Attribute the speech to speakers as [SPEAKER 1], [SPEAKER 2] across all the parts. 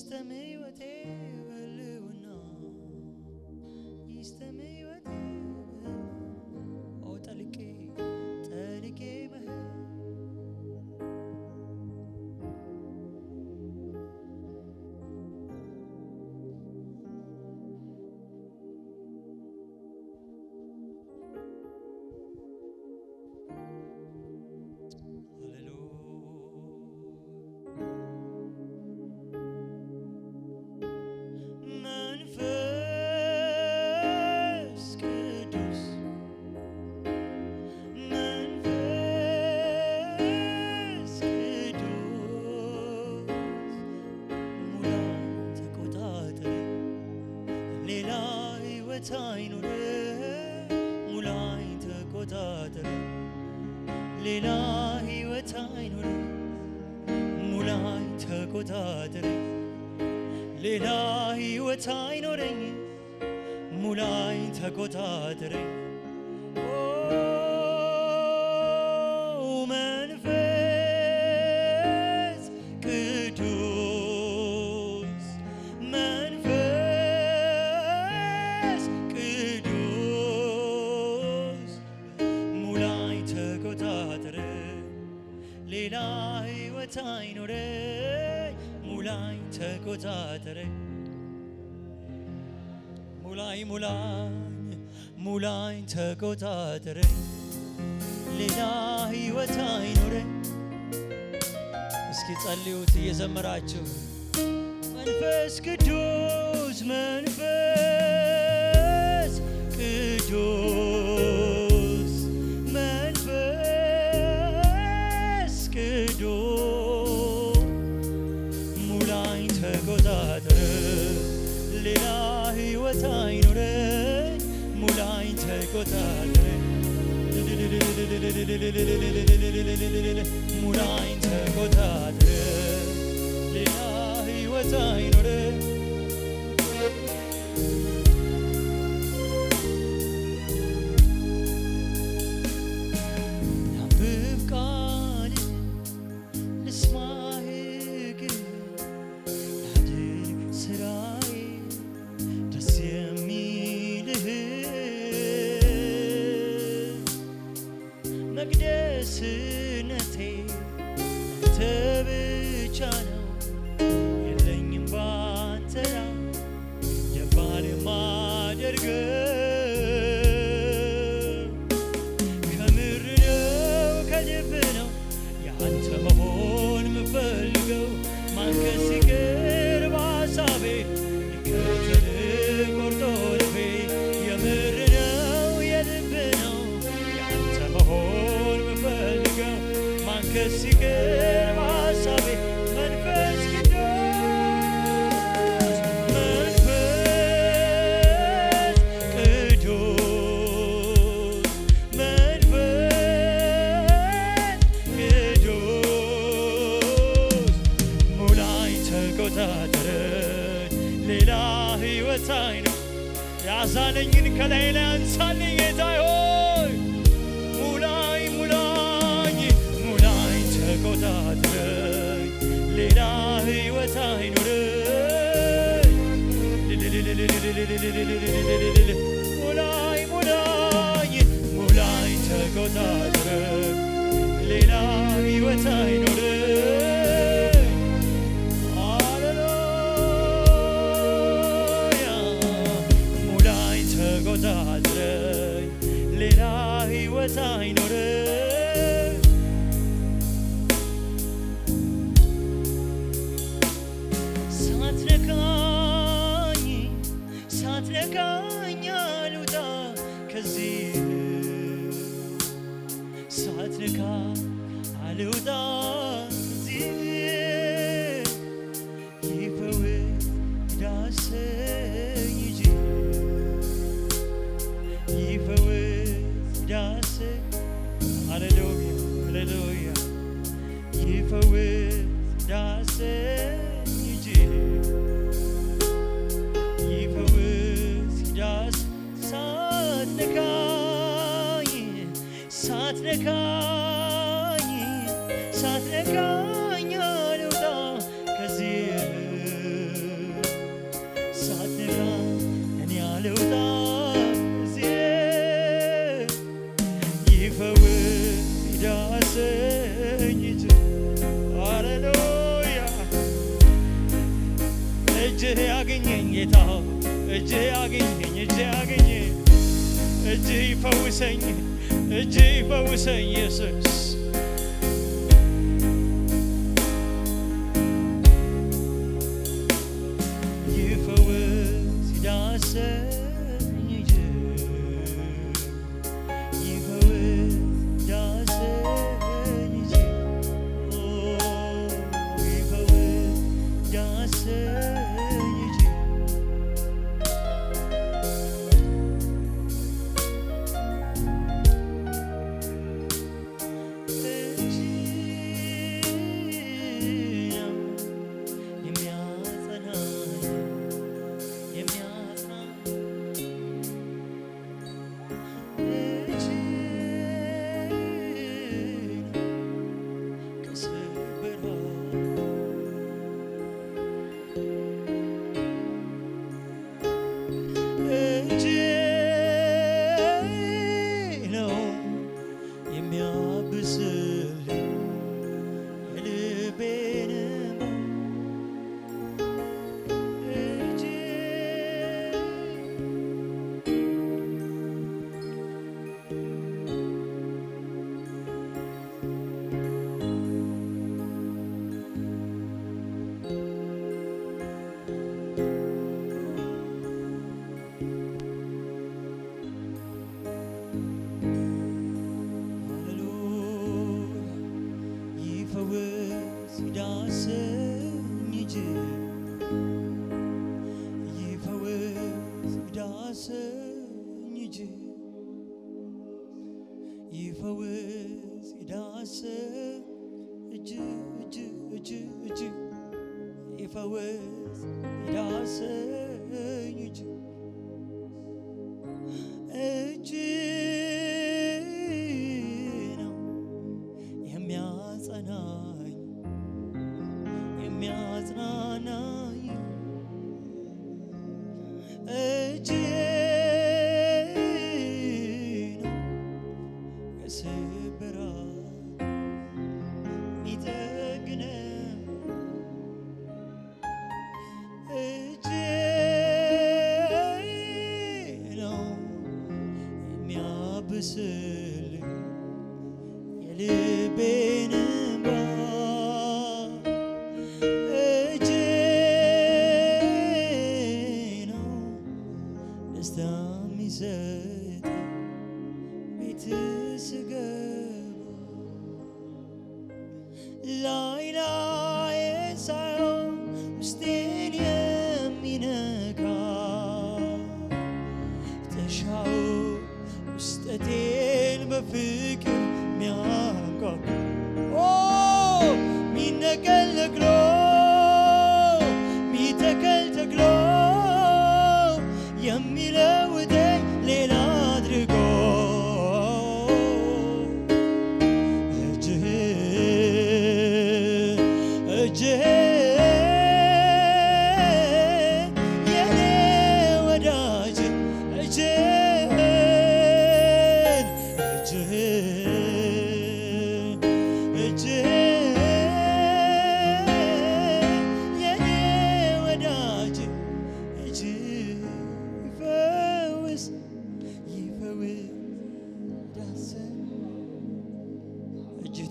[SPEAKER 1] ይስተምይወቴ በልውና ይስተምይወቴ ኦ ጠልቄ መህ ሙላይ ተቆጣጠር ሌላ ህይወት አይኑር ሙላይ ተቆጣጠር ሌላ ህይወት አይኖረኝ ሙላይ ተቆጣጠር መንፈስ ቅዱስ መንፈስ ቅዱስ ሙላይ ተቆጣጠር ሌላ ህይወት አይኖረኝ ሙላይ ተቆጣጠር ሙላይ ተቆጣጠር ሌላ ህይወት አይኖረኝ እስኪ ጸልዩት እየዘመራችሁ መንፈስ ቅዱስ መንፈስ ቅዱስ መንፈስ ቅዱስ ሙላይ ተቆጣጠር ሌላ ህይወት አይኖረኝ ሙላይ ተቆጣጠር ሙላይ ተቆጣጠር ሌላ ህይወት አይኖረኝ አንብብ ቃል ልስማ ሕግ ላድርግ ስራዬ ደስ የሚልህ መቅደስነቴ አንተ ብቻ ነው የለኝም ባንተ ደባል ማደርገው ከምር ነው ከልብ ነው ያንተ መሆን ምፈልገው ማንከስ ይቅር በሐሳቤ ይከተል ቆርጦ ልቤ የምር ነው የልብ ነው ያንተ መሆን ምፈልገው ማንከስ ይቅር በሐሳቤ መንፈስ ሌላ ህይወት አይኖር ያዛነኝን ከላይ ላይ አንሳልኝ ጌታዬ ሆይ ሙላይ ተቆጣጠረኝ ሌላ ህይወት አይኖረኝ ሙላይ ተቆጣጠረኝ ሌላ ህይወት አይኖረኝ ተቆጣጠረኝ ሌላ ህይወት አይኖረኝ ሳትነካኝ አልውጣ ከዚህ ሳትነካ አልውጣ ከዚህ ይፈውስ ዳሰኝ እንጂ ይፈውስ ዳሰኝ ሃሌሉያ ይፈውስ ዳሰኝ እንጂ ይፈውስ ዳሰኝ ሳትነካኝ አልውጣ ከዚህ አገኘኝ ጌታ እጅ አገኘኝ እጅ አገኘኝ እጅ ይፈውሰኝ እጅ ይፈውሰኝ ኢየሱስ ይፈውስ ይዳሰኝ እጅ ይፈውስ ይዳሰኝ እጅ ይፈውስ ይዳሰኝ እጅ ይፈውስ ይዳሰኝ እጅ እጅ እጅ እጅ ይፈውስ ይዳሰኝ እጅ እጅ ነው የሚያጸናኝ የሚያጽናናኝ እጅ የልቤን እንባ እጅ ነው ደስታ የሚሰጠኝ ቤት ስገባ ላይ ላዬን ሳይሆን ውስጤን የሚነካ ተሻው ውስጠቴን በፍቅር ሚያንኳኳ ሚነቀል ነቅሎ ሚተከል ተክሎ የሚለውጠኝ ሌላ አድርጎ እጅህ እጅህ የኔ ወዳጅ እጅህ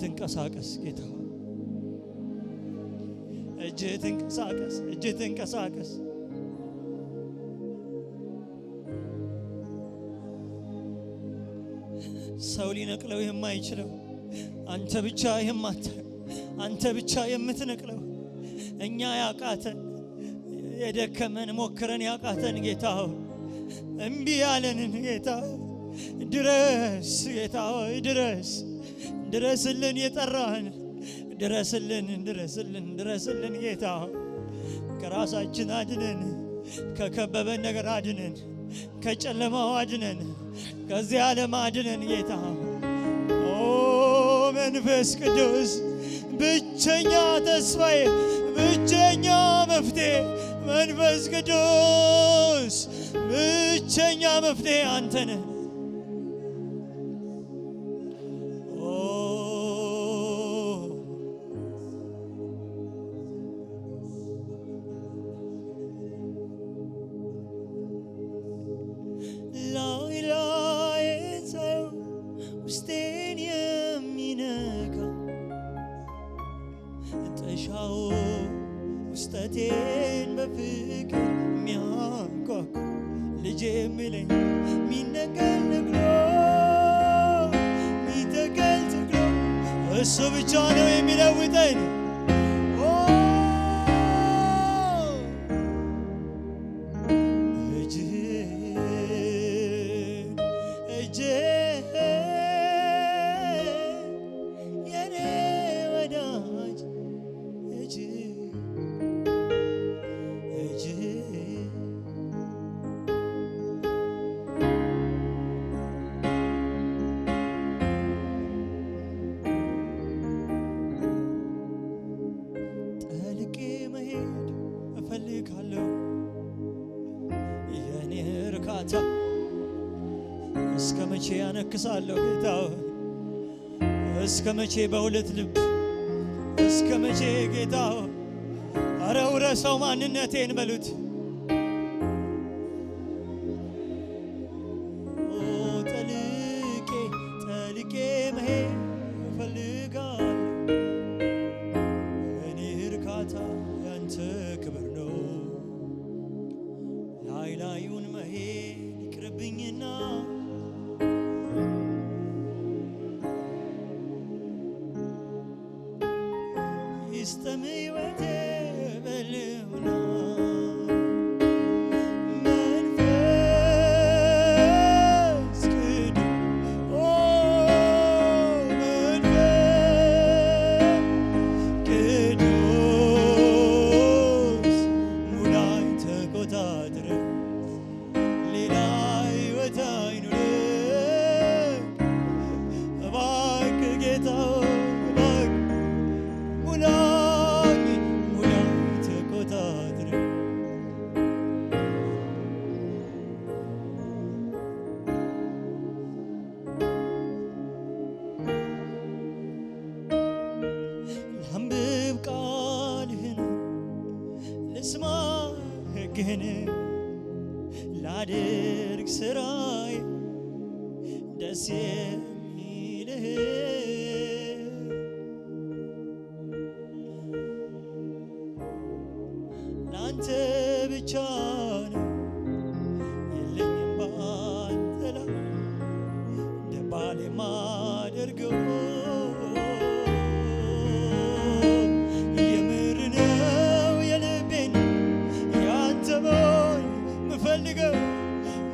[SPEAKER 1] ትንቀሳቀስ ጌታ እጅህ ትንቀሳቀስ እጅህ ትንቀሳቀስ ሰው ሊነቅለው የማይችለው አንተ ብቻ አንተ ብቻ የምትነቅለው እኛ ያቃተን የደከመን ሞክረን ያቃተን ጌታ እምቢ ያለንን ጌታ ድረስ ጌታ ድረስ ድረስልን የጠራህን ድረስልን ጌታ ከራሳችን አድነን ከከበበን ነገር አድነን ከጨለማው አድነን ከዚህ ዓለም አድነን ጌታ መንፈስ ቅዱስ ብቸኛ ተስፋዬ ብቸኛ መፍትሄ መንፈስ ቅዱስ ብቸኛ መፍትሄ አንተ ነህ ልጄ የሚለኝ ሚነገር ነግሮ ሚተከል ተክሎ እሱ ብቻ ነው የሚለውጠኝ። የኔ እርካታ እስከ መቼ ያነክሳለሁ ጌታ? እስከ መቼ በሁለት ልብ? እስከ መቼ ጌታ? አረ ውረሰው ማንነቴን በሉት። ጠልቄ መሄድ እፈልጋለሁ። የኔ እርካታ ያንተ ክብር ነው። ላይ ላዩን መሄድ ይቅርብኝና ይስጠም ሕይወቴ በልውና መንፈስ ቅዱስ ሙላኝ ተቆጣጠረኝ። ሌላ ሕይወት አይኑረኝ እባክህ ጌታ አንብብ ቃልህን ልስማ ሕግህን ላድርግ ስራዬ ደስ የሚልህ ላንተ ብቻ ነው የለኝም ባንተ ላይ እንደ ባል የማደርገው ፈልገው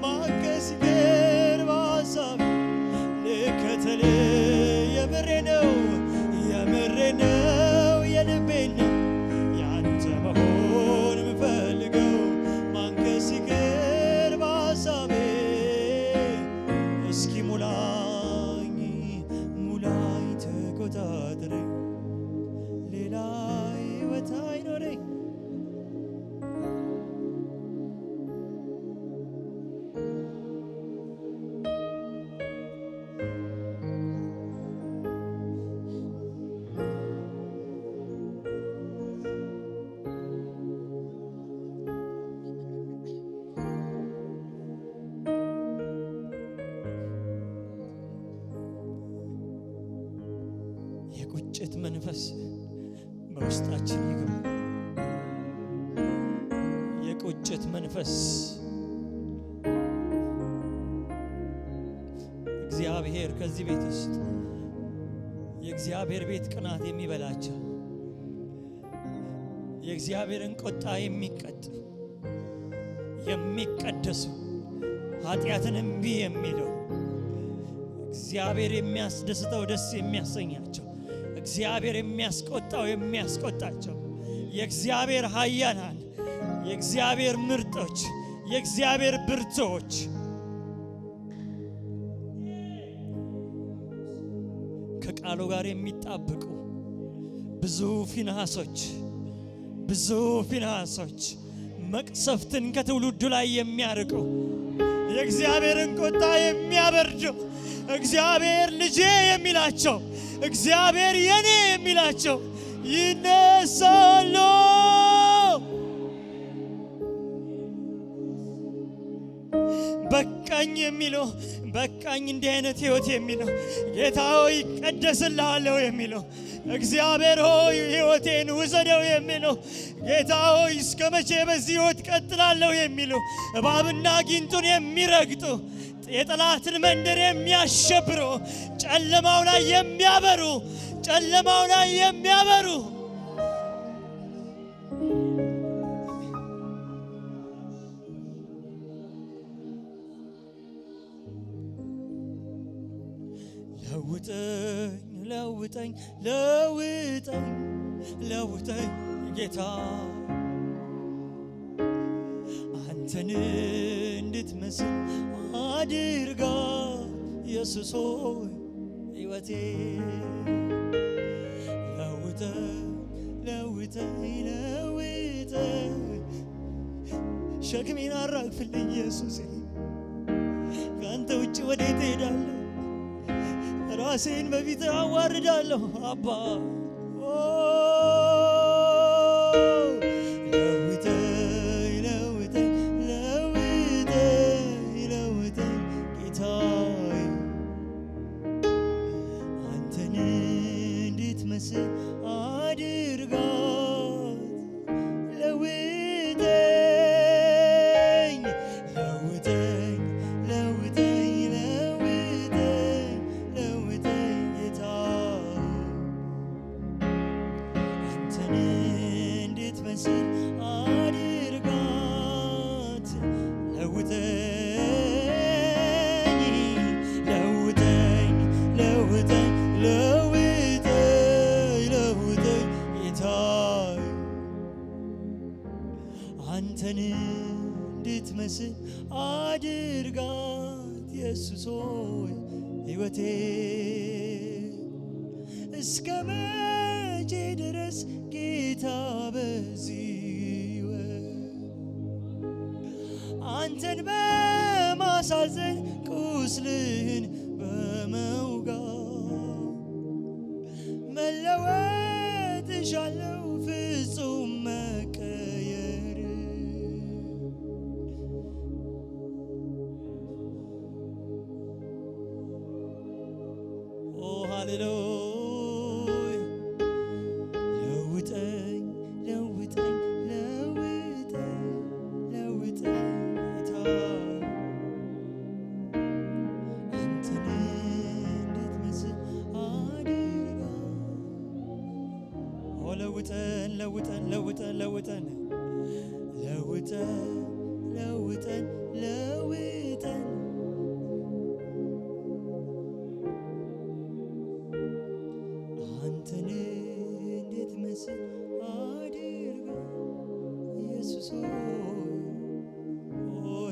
[SPEAKER 1] ማገስ ይገር በሐሳብ ልከተል የምሬ ነው የልቤ ነው ያንተ መሆን ምፈልገው ማንገስ ይገር በሐሳቤ እስኪ ሙላኝ ተቆጣጠረኝ ሌላ ሕይወት አይኖረኝ የቁጭት መንፈስ በውስጣችን ይግባ። የቁጭት መንፈስ እግዚአብሔር ከዚህ ቤት ውስጥ የእግዚአብሔር ቤት ቅናት የሚበላቸው የእግዚአብሔርን ቁጣ የሚቀደሱ ኃጢአትን እምቢ የሚለው እግዚአብሔር የሚያስደስተው ደስ የሚያሰኛቸው እግዚአብሔር የሚያስቆጣው የሚያስቆጣቸው የእግዚአብሔር ኃያላን የእግዚአብሔር ምርጦች የእግዚአብሔር ብርቶች ከቃሉ ጋር የሚጣበቁ ብዙ ፊንሐሶች መቅሰፍትን ከትውልዱ ላይ የሚያርቁ የእግዚአብሔርን ቁጣ የሚያበርዱ እግዚአብሔር ልጄ የሚላቸው እግዚአብሔር የኔ የሚላቸው ይነሳሉ። በቃኝ የሚለው በቃኝ እንዲህ አይነት ሕይወት የሚለው ጌታ ሆይ ቀደስልሃለሁ የሚለው እግዚአብሔር ሆይ ሕይወቴን ውሰደው የሚለው ጌታ ሆይ እስከ መቼ በዚህ ሕይወት ቀጥላለሁ የሚለው እባብና ጊንጡን የሚረግጡ የጠላትን መንደር የሚያሸብሩ ጨለማው ላይ የሚያበሩ ለውጠኝ ጌታ አንተን እንድትመስል አድርጋ ኢየሱስ ሆይ ሕይወቴ ለውጠኝ ሸክሜን አራግፍልኝ ኢየሱስ ከአንተ ውጭ ወዴት እሄዳለሁ? ራሴን በፊት አዋርዳለሁ አባ ለውጠኝ ጌታዬ አንተን እንድትመስል አድርጋት አንተን እንድትመስል አድርጋት ኢየሱስ ሆይ ሕይወቴ እስከ መቼ ድረስ ጌታ በዚህ አንተን በማሳዘን ቁስልህን በመውጋት መለወጥ እሻለሁ ፍጹም መቀየር ኦ ሃሌሉያ ለውጠን አንተን እንድትመስል አድርጋ ኢየሱስ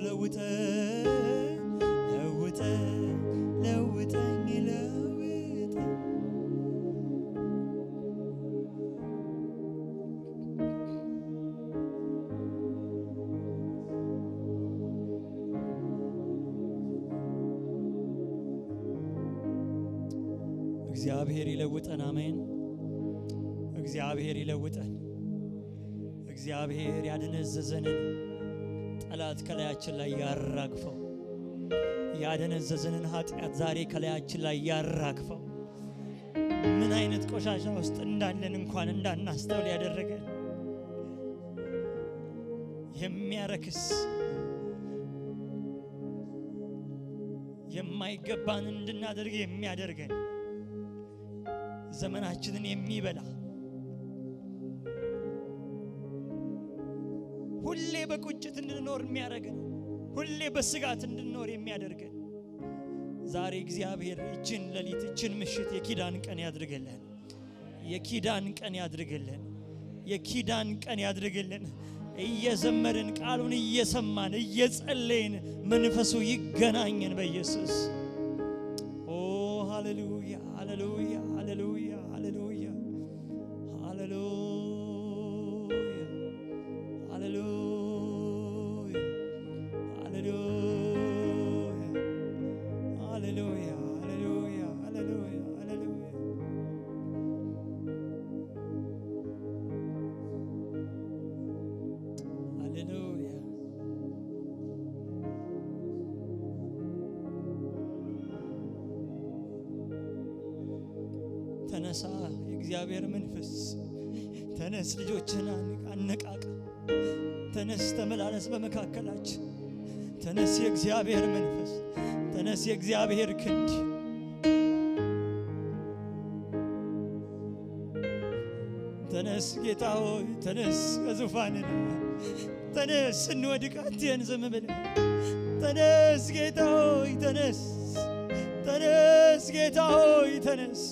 [SPEAKER 1] ለውጠኝ እግዚአብሔር ይለውጠን። አሜን። እግዚአብሔር ይለውጠን። እግዚአብሔር ያደነዘዘንን ጠላት ከላያችን ላይ ያራግፈው። ያደነዘዘንን ኃጢአት ዛሬ ከላያችን ላይ ያራግፈው። ምን አይነት ቆሻሻ ውስጥ እንዳለን እንኳን እንዳናስተውል ያደረገን የሚያረክስ የማይገባን እንድናደርግ የሚያደርገን ዘመናችንን የሚበላ ሁሌ በቁጭት እንድንኖር የሚያደርገን ሁሌ በስጋት እንድንኖር የሚያደርገን ዛሬ እግዚአብሔር እችን ሌሊት እችን ምሽት የኪዳን ቀን ያድርግልን። የኪዳን ቀን ያድርግልን። የኪዳን ቀን ያድርግልን። እየዘመርን ቃሉን እየሰማን እየጸለይን መንፈሱ ይገናኘን በኢየሱስ። ኦ ሃሌሉያ ሃሌሉያ ሃሌሉያ ሃሌሉያ ሃሌሉያ ተነሳ የእግዚአብሔር መንፈስ ተነስ፣ ልጆችን አነቃቃ። ተነስ፣ ተመላለስ በመካከላችን። ተነስ የእግዚአብሔር መንፈስ፣ ተነስ የእግዚአብሔር ክንድ። ተነስ ጌታ ሆይ ተነስ ከዙፋን ተነስ፣ እንወድቅ አትየን ዝም ብለን። ተነስ ጌታ ሆይ ተነስ፣ ተነስ ጌታ ሆይ ተነስ።